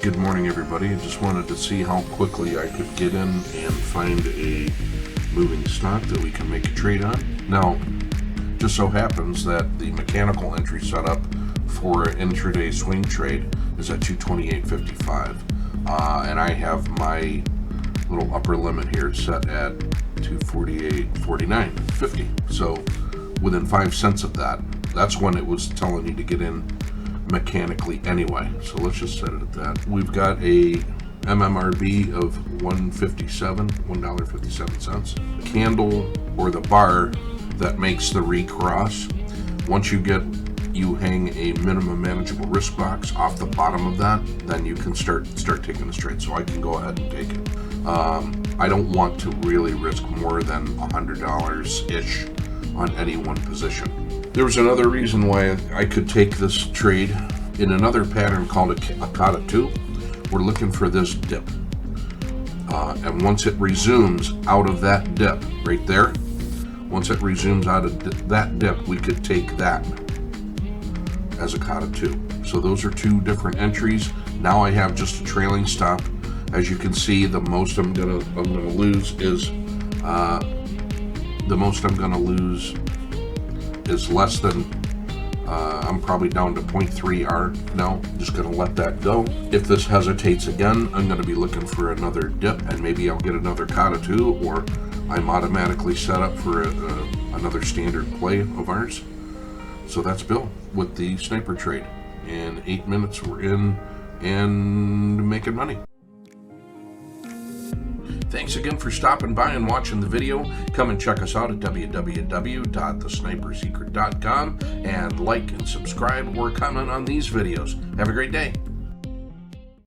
Good morning, everybody. I just wanted to see how quickly I could get in and find a moving stock that we can make a trade on. Now, just so happens that the mechanical entry setup for an intraday swing trade is at 228.55, and I have my little upper limit here set at 248.49.50. So within 5 cents of that, that's when it was telling you to get in mechanically anyway. So let's just set it at that. We've got a MMRB of $1.57. The candle or the bar that makes the recross, once you hang a minimum manageable risk box off the bottom of that, then you can start taking this trade. So I can go ahead and take it. I don't want to really risk more than $100-ish on any one position. There was another reason why I could take this trade in another pattern called a Kata2. We're looking for this dip. And once it resumes out of that dip right there, once it resumes out of that dip, we could take that as a Kata2. So those are two different entries. Now I have just a trailing stop. As you can see, the most I'm gonna lose is less than, I'm probably down to 0.3 R now. I'm just going to let that go. If this hesitates again, I'm going to be looking for another dip, and maybe I'll get another Kata2, or I'm automatically set up for another standard play of ours. So that's Bill with the sniper trade. In 8 minutes, we're in and making money. Thanks again for stopping by and watching the video. Come and check us out at www.thesnipersecret.com and like and subscribe or comment on these videos. Have a great day.